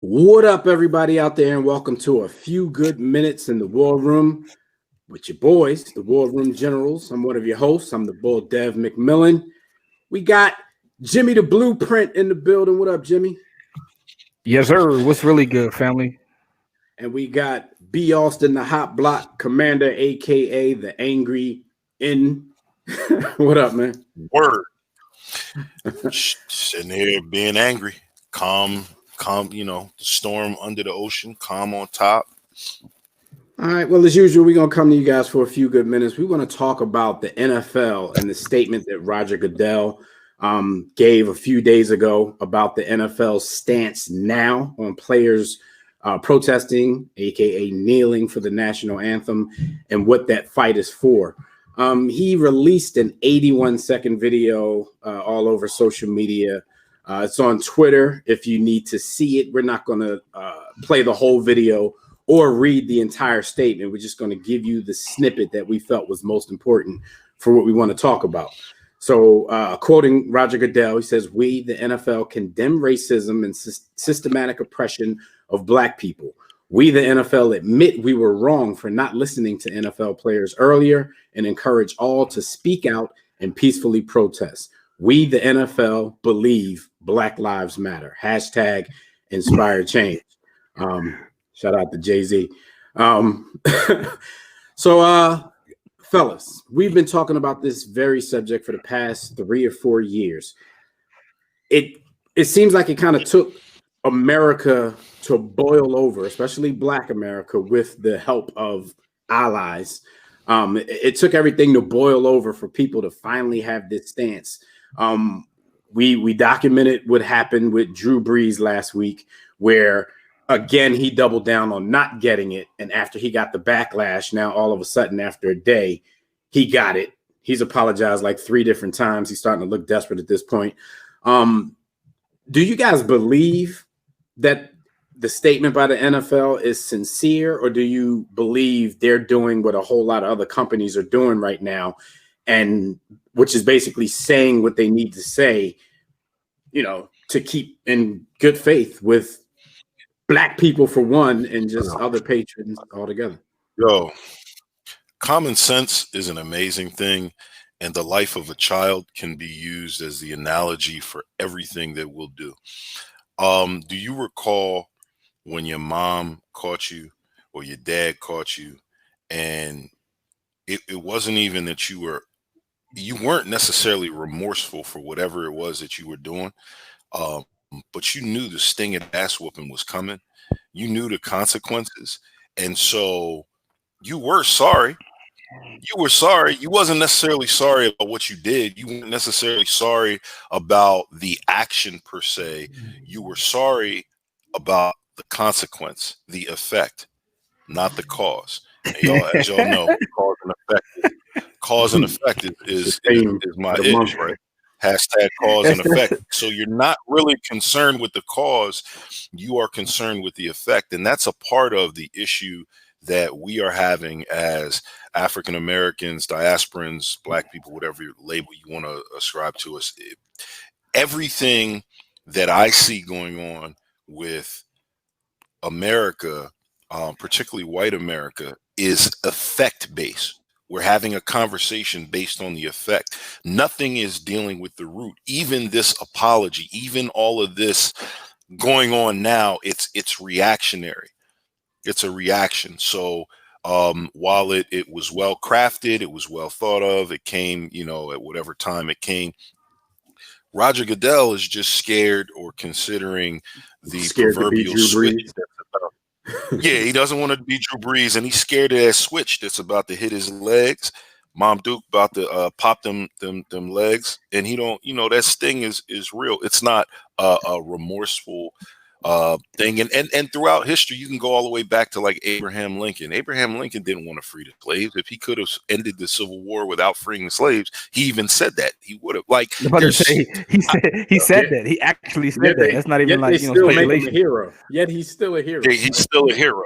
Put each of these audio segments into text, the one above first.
What up, everybody out there, and welcome to a few good minutes in the War Room with your boys, the War Room Generals. I'm one of your hosts. I'm the Bull Dev McMillan. We got Jimmy the Blueprint in the building. What up, Jimmy? Yes, sir. What's really good, family? And we got B. Austin, the Hot Block Commander, aka the Angry N. What up, man? Word. Sitting here being angry, calm, storm under the ocean, calm on top. All right. Well, as usual, we're going to come to you guys for a few good minutes. We want to talk about the NFL and the statement that Roger Goodell gave a few days ago about the NFL's stance now on players protesting, aka kneeling for the national anthem, and what that fight is for. He released an 81-second video all over social media. It's on Twitter if you need to see it. We're not going to play the whole video or read the entire statement. We're just going to give you the snippet that we felt was most important for what we want to talk about. So quoting Roger Goodell, he says, "We, the NFL, condemn racism and systematic oppression of Black people. We, the NFL, admit we were wrong for not listening to NFL players earlier and encourage all to speak out and peacefully protest. We, the NFL, believe Black Lives Matter. Hashtag inspire change." Shout out to Jay-Z. Fellas, we've been talking about this very subject for the past 3 or 4 years. It seems like it kind of took America to boil over, especially Black America, with the help of allies. It took everything to boil over for people to finally have this stance. We documented what happened with Drew Brees last week, where again he doubled down on not getting it, and after he got the backlash, now all of a sudden after a day he got it. He's apologized like 3 different times. He's starting to look desperate at this point. Do you guys believe that the statement by the NFL is sincere, or do you believe they're doing what a whole lot of other companies are doing right now, and which is basically saying what they need to say, to keep in good faith with Black people for one, and just other patrons altogether? Yo, common sense is an amazing thing, and the life of a child can be used as the analogy for everything that we'll do. Do you recall when your mom caught you or your dad caught you, and it wasn't even that you weren't necessarily remorseful for whatever it was that you were doing, but you knew the sting of ass whooping was coming. You knew the consequences, and so you were sorry. You were sorry. You wasn't necessarily sorry about what you did. You weren't necessarily sorry about the action per se. You were sorry about the consequence, the effect, not the cause. And as y'all know, cause and effect is my issue, right? Hashtag cause and effect. So you're not really concerned with the cause. You are concerned with the effect. And that's a part of the issue that we are having as African Americans, diasporans, Black people, whatever label you want to ascribe to us. Everything that I see going on with America, particularly white America, is effect based. We're having a conversation based on the effect. Nothing is dealing with the root. Even this apology, even all of this going on now, it's reactionary. It's a reaction. So while it was well crafted, it was well thought of, it came, at whatever time it came. Roger Goodell is just scared or considering the proverbial switch. Yeah, he doesn't want to be Drew Brees, and he's scared of that switch that's about to hit his legs. Mom Duke about to pop them legs, and he don't. That sting is real. It's not a remorseful thing. And throughout history, you can go all the way back to like Abraham Lincoln. Abraham Lincoln didn't want to free the slaves. If he could have ended the Civil War without freeing the slaves, he even said that he would have. Like, he said that. He actually said that. That's not even like speculation. Make him a hero. Yet he's still a hero. He's still a hero.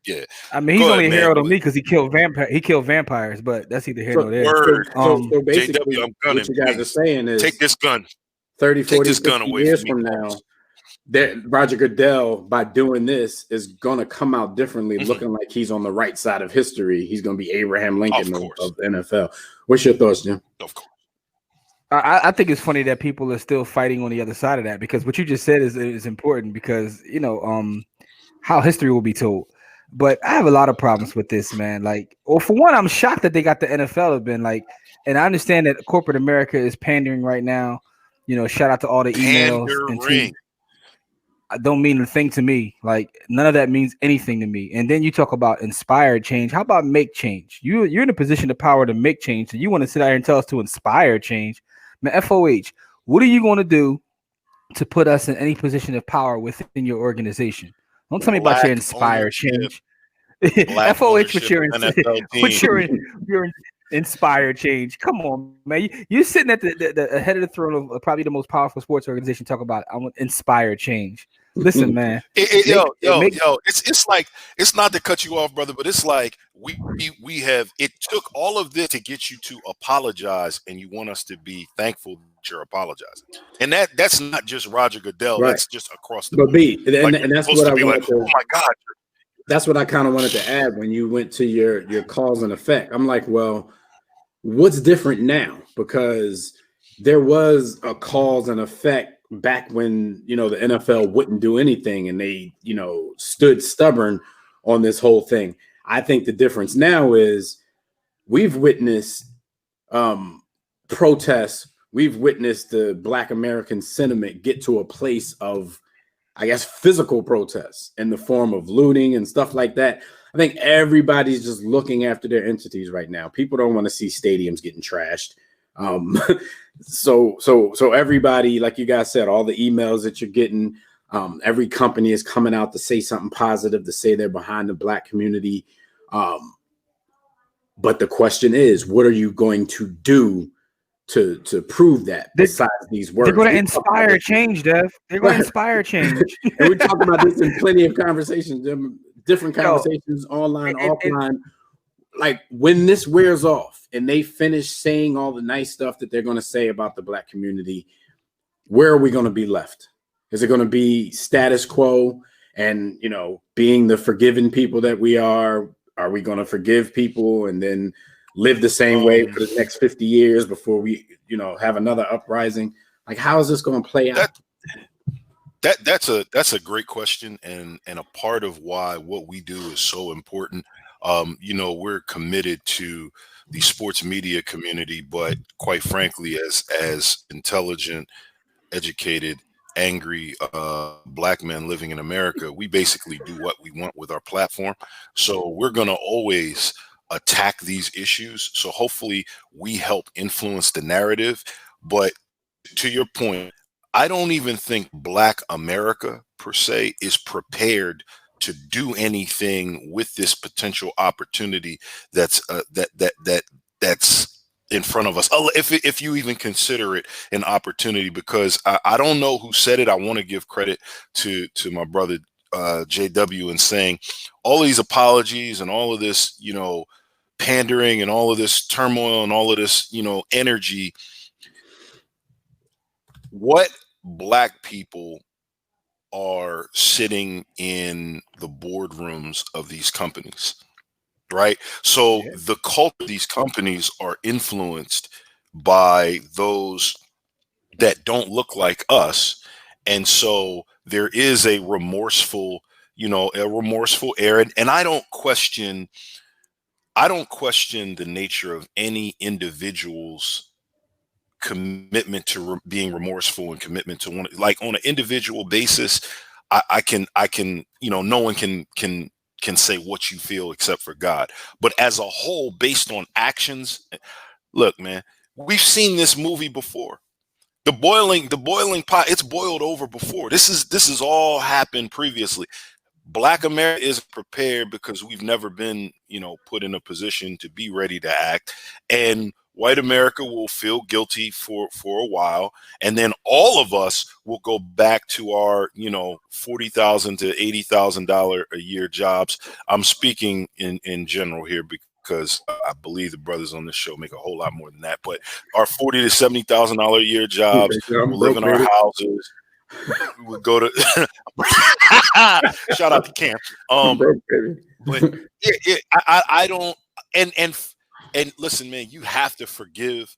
Yeah. I mean, he's only a hero to me because he killed vampires, but that's either here or there. So basically, JW, what you guys are saying is take this gun. 30, 40, this gun away years from now, that Roger Goodell, by doing this, is going to come out differently, looking like he's on the right side of history. He's going to be Abraham Lincoln of the NFL. What's your thoughts, Jim? Of course. I think it's funny that people are still fighting on the other side of that, because what you just said is important, because how history will be told. But I have a lot of problems with this, man. Like, well, for one, I'm shocked that they got the NFL have been like, and I understand that corporate America is pandering right now. Shout out to all the emails and tweets. I don't mean a thing to me. Like, none of that means anything to me. And then you talk about inspired change. How about make change? You're in a position of power to make change. So you want to sit out here and tell us to inspire change? Man, FOH, what are you going to do to put us in any position of power within your organization? Don't tell me about your inspired change. FOH, what's your inspired change? Come on, man. You're sitting at the head of the throne of probably the most powerful sports organization. Talk about I want inspired change. Listen, man. It's like, it's not to cut you off, brother, but it's like we have. It took all of this to get you to apologize, and you want us to be thankful that you're apologizing. And that's not just Roger Goodell. Right. That's just across the board. And that's what I wanted to. Oh my God. That's what I kind of wanted to add when you went to your cause and effect. I'm like, well, what's different now? Because there was a cause and effect back when, the NFL wouldn't do anything and they, stood stubborn on this whole thing. I think the difference now is we've witnessed protests. We've witnessed the Black American sentiment get to a place of, I guess, physical protests in the form of looting and stuff like that. I think everybody's just looking after their entities right now. People don't want to see stadiums getting trashed. So everybody, like you guys said, all the emails that you're getting, every company is coming out to say something positive, to say they're behind the Black community. But the question is, what are you going to do to prove that besides these words? They're going to inspire change, Dev. They're going to inspire change. And we talked about this in plenty of conversations, different conversations, online, offline. Like, when this wears off and they finish saying all the nice stuff that they're going to say about the Black community, where are we going to be left? Is it going to be status quo and, being the forgiving people that we are? Are we going to forgive people and then live the same way for the next 50 years before we, have another uprising? Like, how is this going to play out? That's a great question, and a part of why what we do is so important. We're committed to the sports media community, but quite frankly, as intelligent, educated, angry Black men living in America, we basically do what we want with our platform. So we're going to always attack these issues. So hopefully we help influence the narrative. But to your point, I don't even think Black America per se is prepared to do anything with this potential opportunity that's in front of us, if you even consider it an opportunity. Because I don't know who said it. I want to give credit to my brother JW in saying all these apologies and all of this, pandering and all of this turmoil and all of this, energy. What Black people are sitting in the boardrooms of these companies, right? So the cult of these companies are influenced by those that don't look like us. And so there is a remorseful air. And I don't question the nature of any individual's commitment to being remorseful and commitment to one, like on an individual basis. I can, no one can say what you feel except for God. But as a whole, based on actions, look, man, we've seen this movie before. The boiling pot, it's boiled over before. This is all happened previously. Black America isn't prepared because we've never been, put in a position to be ready to act. And white America will feel guilty for a while, and then all of us will go back to our, $40,000 to $80,000 a year jobs. I'm speaking in general here because I believe the brothers on this show make a whole lot more than that. But our $40,000 to $70,000 a year jobs, we'll live in our houses. We'll go to shout out to Cam. But I don't and listen, man, you have to forgive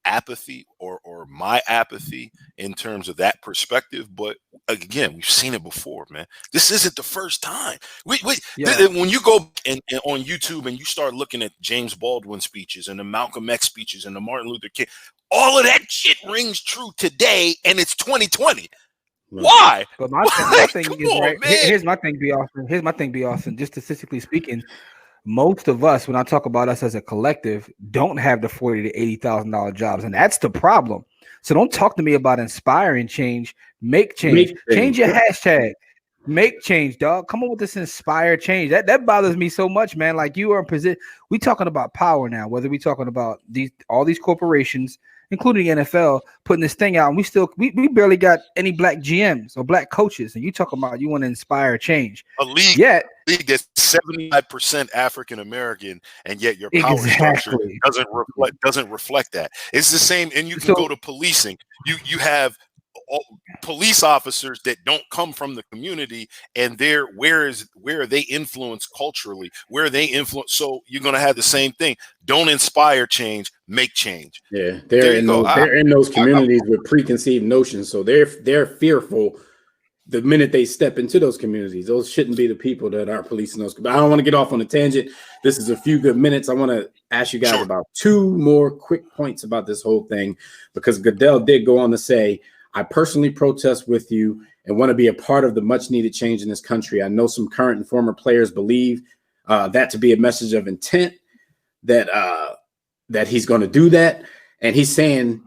apathy or my apathy in terms of that perspective. But again, we've seen it before, man. This isn't the first time. When you go on YouTube and you start looking at James Baldwin speeches and the Malcolm X speeches and the Martin Luther King, all of that shit rings true today, and it's 2020. Why? But my thing is right. Here's my thing, be awesome. Here's my thing, be awesome. Just statistically speaking, most of us, when I talk about us as a collective, don't have the $40,000 to $80,000 jobs, and that's the problem. So don't talk to me about inspiring change. Make change. Change your hashtag. Make change, dog. Come on with this inspire change. That bothers me so much, man. Like, you are in position. We talking about power now. Whether we talking about all these corporations, including the NFL, putting this thing out, and we barely got any black GMs or black coaches, and you talk about you want to inspire change. A league that's 75% African American, and yet your power structure doesn't reflect that. It's the same, and you can go to policing. You have police officers that don't come from the community, and where are they influenced culturally? Where are they influenced? So you're going to have the same thing. Don't inspire change, make change. Yeah, they're in those communities with preconceived notions, so they're fearful the minute they step into those communities. Those shouldn't be the people that are policing those. But I don't want to get off on a tangent. This is a few good minutes. I want to ask you guys about two more quick points about this whole thing, because Goodell did go on to say, I personally protest with you and want to be a part of the much needed change in this country. I know some current and former players believe that to be a message of intent, that he's going to do that. And he's saying,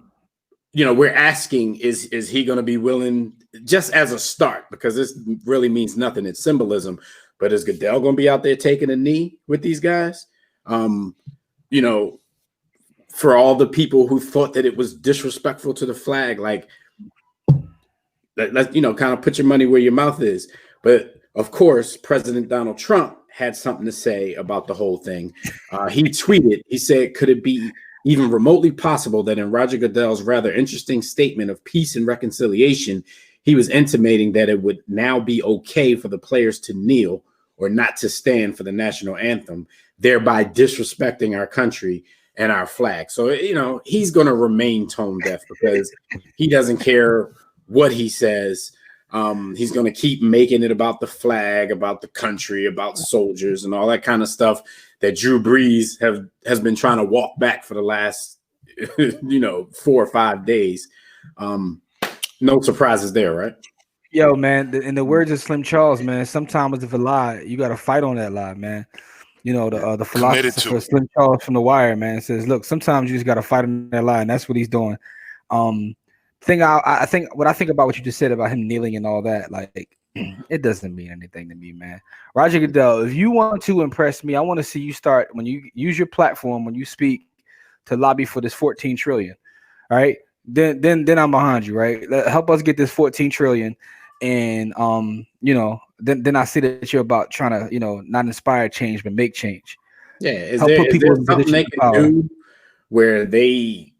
we're asking, is he going to be willing, just as a start, because this really means nothing. It's symbolism. But is Goodell going to be out there taking a knee with these guys? For all the people who thought that it was disrespectful to the flag, like, let's kind of put your money where your mouth is. But of course, President Donald Trump had something to say about the whole thing. He tweeted, he said, could it be even remotely possible that in Roger Goodell's rather interesting statement of peace and reconciliation, he was intimating that it would now be okay for the players to kneel or not to stand for the national anthem, thereby disrespecting our country and our flag. So, he's going to remain tone deaf because he doesn't care what he says. He's going to keep making it about the flag, about the country, about soldiers, and all that kind of stuff that Drew Brees has been trying to walk back for the last 4 or 5 days. No surprises there, right? Yo, man, in the words of Slim Charles, man, sometimes if a lie, you got to fight on that lie, man. The philosopher Slim Charles from The Wire, man, says, look, sometimes you just got to fight on that lie, and that's what he's doing. I think about what you just said about him kneeling and all that, like, it doesn't mean anything to me, man. Roger Goodell, if you want to impress me, I want to see you start, when you use your platform, when you speak, to lobby for this 14 trillion. All right. Then I'm behind you, right? Help us get this 14 trillion. And then I see that you're about trying to, not inspire change, but make change. Yeah. Is there something they can do where they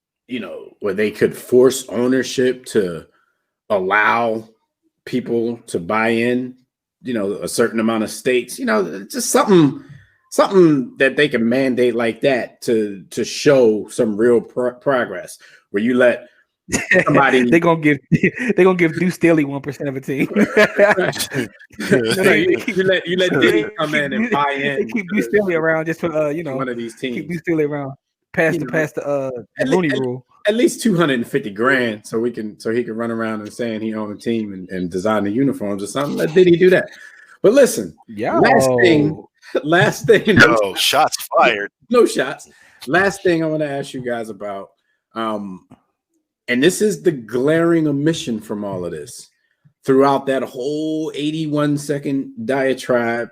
could force ownership to allow people to buy in, a certain amount of states, just something that they can mandate like that to show some real progress, where you let somebody they're gonna give Deuce Staley 1% of a team. you let Diddy come in and buy in. They keep Deuce Staley around just for one of these teams. Keep Deuce Staley around. Pass the Looney rule. At least $250,000, so he can run around and saying he owned a team and design the uniforms or something. Let Diddy do that. But listen, last thing. No shots fired. No shots. Last thing I want to ask you guys about, and this is the glaring omission from all of this. Throughout that whole 81-second diatribe,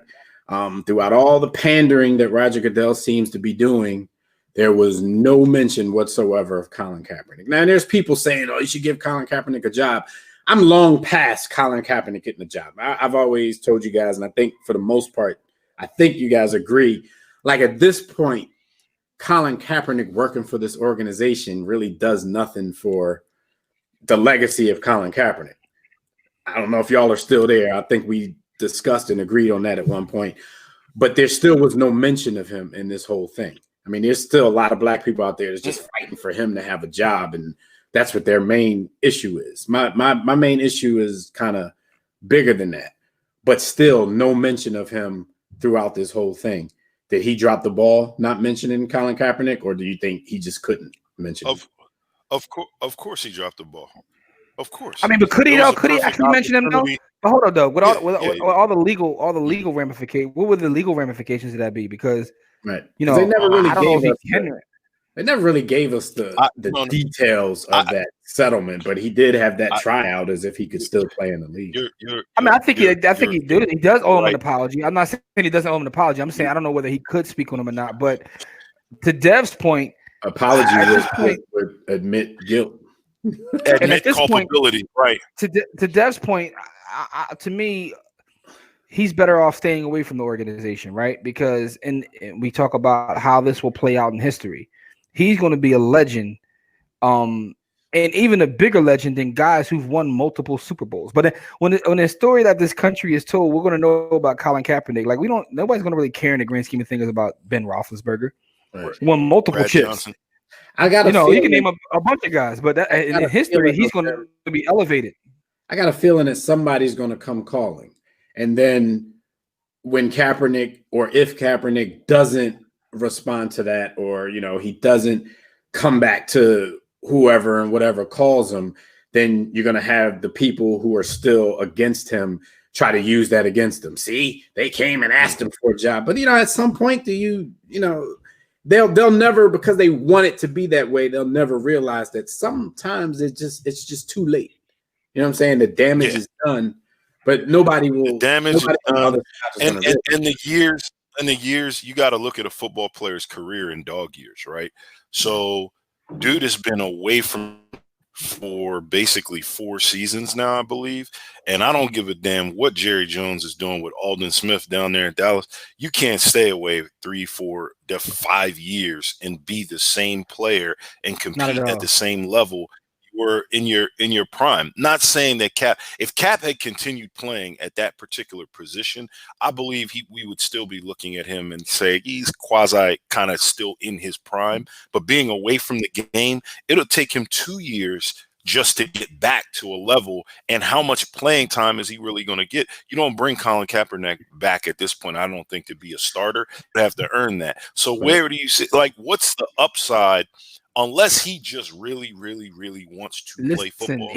throughout all the pandering that Roger Goodell seems to be doing, there was no mention whatsoever of Colin Kaepernick. Now, there's people saying, you should give Colin Kaepernick a job. I'm long past Colin Kaepernick getting a job. I've always told you guys, and I think for the most part, I think you guys agree, like at this point, Colin Kaepernick working for this organization really does nothing for the legacy of Colin Kaepernick. I don't know if y'all are still there. I think we discussed and agreed on that at one point, but there still was no mention of him in this whole thing. I mean, there's still a lot of black people out there that's just fighting for him to have a job, and that's what their main issue is. My main issue is kind of bigger than that, but still no mention of him throughout this whole thing. Did he drop the ball not mentioning Colin Kaepernick, or do you think he just couldn't mention him? Of course he dropped the ball. Of course. I mean, but could he though? Could he actually mention him though? But hold on though. With all the legal ramifications, what would the legal ramifications of that be? Because you know, they never really I don't know if he can. They never really gave us the details of that settlement, but he did have that tryout as if he could still play in the league. I think he did. He does owe him an apology. I'm not saying he doesn't owe him an apology. I'm saying I don't know whether he could speak on him or not. But to Dev's point, apology would admit guilt. Admit culpability, right? To Dev's point, to me, he's better off staying away from the organization, right? Because and we talk about how this will play out in history. He's going to be a legend, and even a bigger legend than guys who've won multiple Super Bowls. But when the story that this country is told, we're going to know about Colin Kaepernick. Like nobody's going to really care in the grand scheme of things about Ben Roethlisberger. Right. Won multiple chips. Johnson. I got you can name a bunch of guys, but in history, he's going to be elevated. I got a feeling that somebody's going to come calling, and then when Kaepernick or if Kaepernick doesn't respond to that, or he doesn't come back to whoever and whatever calls him, then you're going to have the people who are still against him try to use that against him. See, they came and asked him for a job, but at some point they'll never, because they want it to be that way, they'll never realize that sometimes it's just too late. You know what I'm saying? The damage is done, but nobody will. The damage is done, and the years, you got to look at a football player's career in dog years, right? So, dude has been away from for basically 4 seasons now, I believe, and I don't give a damn what Jerry Jones is doing with Aldon Smith down there in Dallas. You can't stay away 3, 4, 5 years and be the same player and compete at the same level you were in your prime. Not saying that if Cap had continued playing at that particular position, I believe we would still be looking at him and say he's quasi kind of still in his prime. But being away from the game, it'll take him 2 years just to get back to a level. And how much playing time is he really going to get? You don't bring Colin Kaepernick back at this point, I don't think, to be a starter. You have to earn that. So where do you see, what's the upside? Unless he just really, really, really wants to play football.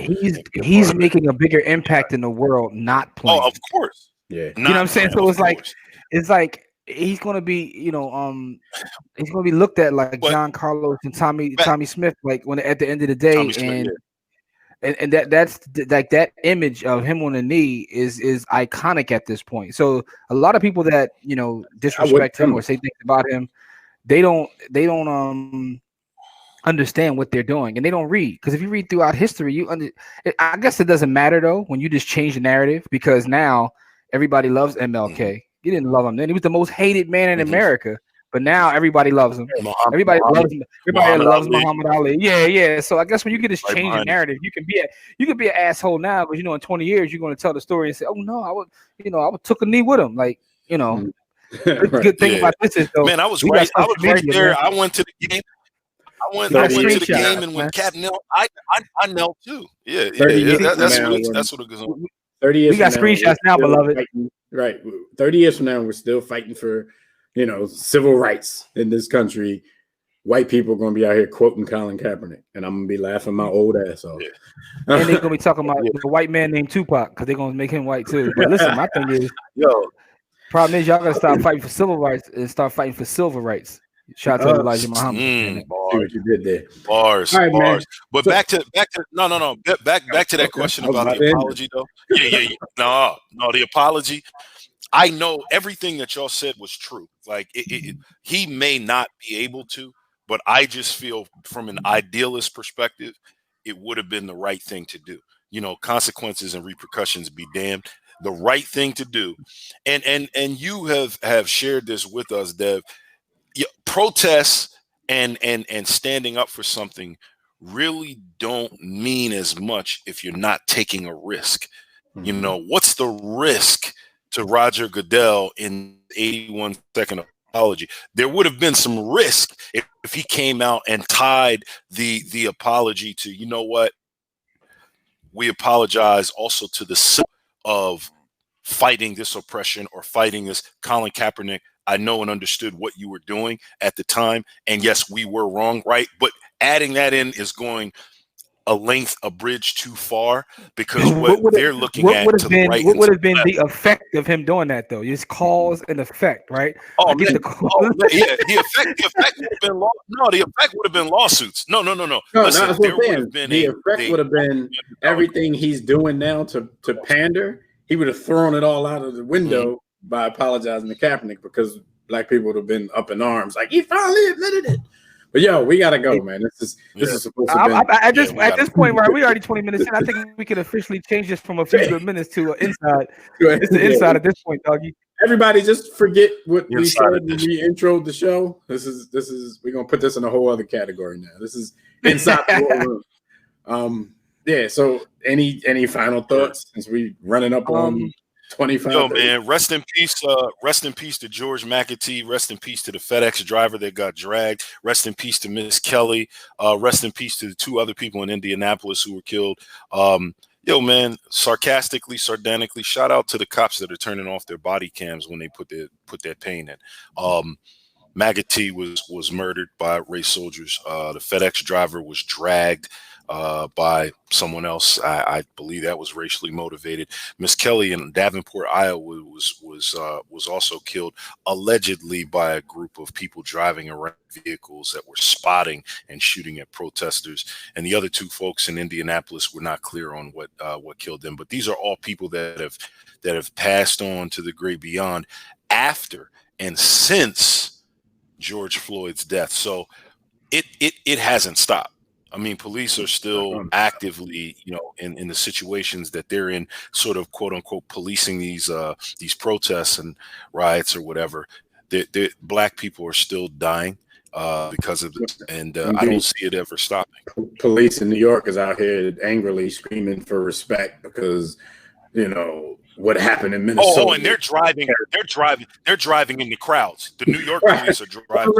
He's making a bigger impact in the world not playing. Oh, of course. Yeah. You know what I'm saying? So it's like he's gonna be, he's gonna be looked at like John Carlos and Tommy Smith, like when at the end of the day, and that's like that image of him on the knee is iconic at this point. So a lot of people that disrespect him or say things about him, they don't understand what they're doing, and they don't read, because if you read throughout history, I guess it doesn't matter though when you just change the narrative, because now everybody loves MLK. You didn't love him then; he was the most hated man in America, but now everybody loves him. Everybody loves Muhammad Ali. Yeah. So I guess when you get this change in narrative, you can be an asshole now, because in 20 years you're going to tell the story and say, "Oh no, I took a knee with him." Like the good thing about this is though, man, I was right there. I went to the game. I went to the game, and when Cap knelt, I knelt too. Yeah. That's what it goes on. 30 years. We got screenshots now, beloved. Right. 30 years from now, we're still fighting for, civil rights in this country. White people are going to be out here quoting Colin Kaepernick, and I'm going to be laughing my old ass off. Yeah. And they're going to be talking about the white man named Tupac, because they're going to make him white too. But listen, my thing is, problem is y'all got to stop fighting for civil rights and start fighting for silver rights. Shout out to Elijah Muhammad. What you did there. Bars. But back to that question about the apology though. Yeah. No, the apology. I know everything that y'all said was true. Like he may not be able to, but I just feel from an idealist perspective, it would have been the right thing to do. Consequences and repercussions be damned. The right thing to do. And you have shared this with us, Dev. Protests and standing up for something really don't mean as much if you're not taking a risk. You know, what's the risk to Roger Goodell in 81-second apology? There would have been some risk if he came out and tied the apology to, you know what, we apologize also to the of fighting this oppression or fighting this. Colin Kaepernick, I know and understood what you were doing at the time. And yes, we were wrong, right? But adding that in is going a bridge too far, because what they're looking at to the right. What would have been the effect of him doing that, though? Just cause and effect, right? Oh, man. The effect would have been the effect would have been lawsuits. No. Listen, there would have been the effect would have been everything he's doing now to pander. He would have thrown it all out of the window by apologizing to Kaepernick, because black people would have been up in arms, like, he finally admitted it. But yo, we gotta go, man. This is supposed to be. At this point, right? We already 20 minutes in. I think we can officially change this from a few good minutes to inside. It's the inside at this point, doggy. Everybody, just forget what we said when we introed the show. This is we're gonna put this in a whole other category now. This is inside the room. Yeah. So, any final thoughts since we running up on 25? Yo, man, rest in peace to George McAtee. Rest in peace to the FedEx driver that got dragged. Rest in peace to Miss Kelly. Rest in peace to the 2 other people in Indianapolis who were killed. Yo, man, sardanically, shout out to the cops that are turning off their body cams when they put their pain in. McAtee was murdered by race soldiers. The FedEx driver was dragged by someone else. I believe that was racially motivated. Miss Kelly in Davenport, Iowa was also killed, allegedly by a group of people driving around vehicles that were spotting and shooting at protesters. And the other 2 folks in Indianapolis were not clear on what killed them. But these are all people that have passed on to the great beyond after and since George Floyd's death. So it hasn't stopped. I mean, police are still actively, in the situations that they're in, sort of quote unquote policing these protests and riots or whatever. Black people are still dying because of this, and I don't see it ever stopping. Police in New York is out here angrily screaming for respect because, what happened in Minnesota. Oh, and they're driving in the crowds. The New York police are driving.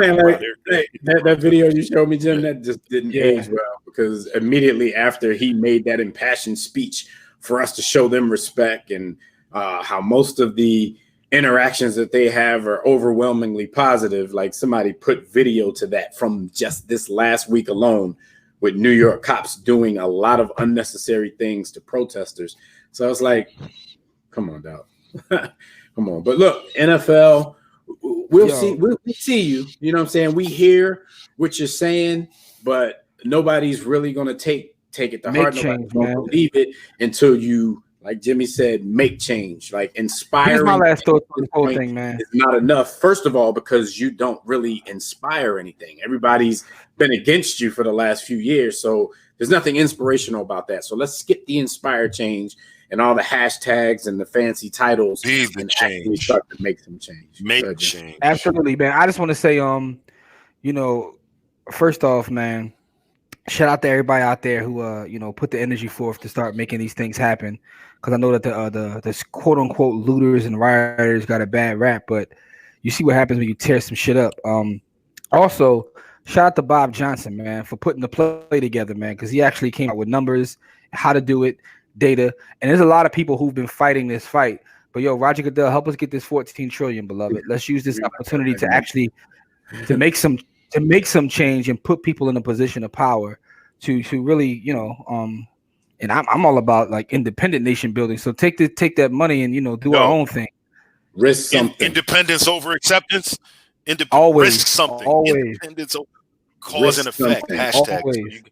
That video you showed me, Jim, that just didn't age well, because immediately after he made that impassioned speech for us to show them respect, and how most of the interactions that they have are overwhelmingly positive. Like, somebody put video to that from just this last week alone, with New York cops doing a lot of unnecessary things to protesters. So it's like, come on, dog. Come on. But look, NFL, we'll see you. You know what I'm saying? We hear what you're saying, but nobody's really going to take it to heart. Nobody's going to believe it until you, like Jimmy said, make change. Like, inspiring. Here's my last thought on the whole thing, man. It's not enough. First of all, because you don't really inspire anything. Everybody's been against you for the last few years. So there's nothing inspirational about that. So let's skip the inspire change and all the hashtags and the fancy titles, and actually start to make some change. Make change. Absolutely, man. I just want to say, first off, man, shout out to everybody out there who, put the energy forth to start making these things happen. Because I know that the quote unquote looters and rioters got a bad rap, but you see what happens when you tear some shit up. Also, shout out to Bob Johnson, man, for putting the play together, man, because he actually came out with numbers, how to do it, data, and there's a lot of people who've been fighting this fight. But yo, Roger Goodell, help us get this 14 trillion, beloved. Let's use this opportunity to actually to make some change and put people in a position of power to really, and I'm all about like independent nation building. So take that money and do our own thing. Risk something. Independence over acceptance. Always risk something. Always. Independence over cause and effect. Hashtag.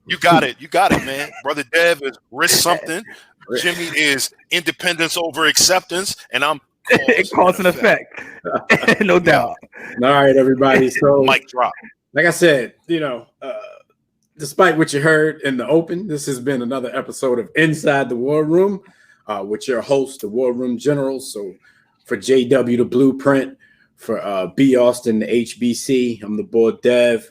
You got it, man. Brother Dev is risk something. Jimmy is independence over acceptance, and I'm cause and effect. No doubt. All right, everybody. So, mic drop. Like I said, despite what you heard in the open, this has been another episode of Inside the War Room with your host, the War Room General. So for JW, the Blueprint, for B. Austin, the HBC, I'm the boy Dev.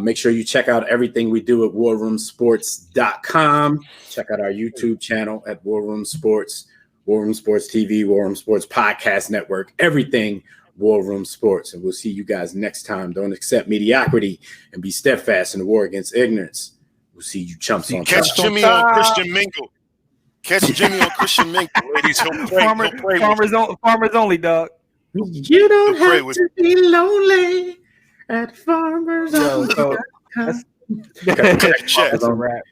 Make sure you check out everything we do at warroomsports.com. Check out our YouTube channel at War Room Sports, War Room Sports TV, War Room Sports Podcast Network, everything War Room Sports. And we'll see you guys next time. Don't accept mediocrity and be steadfast in the war against ignorance. We'll see you chumps on Catch top. Jimmy on Christian Mingle. Catch Jimmy on Christian Mingle, ladies. He'll pray. Farmers only, dog. You don't have to be lonely at Farmers Only. That's a wrap.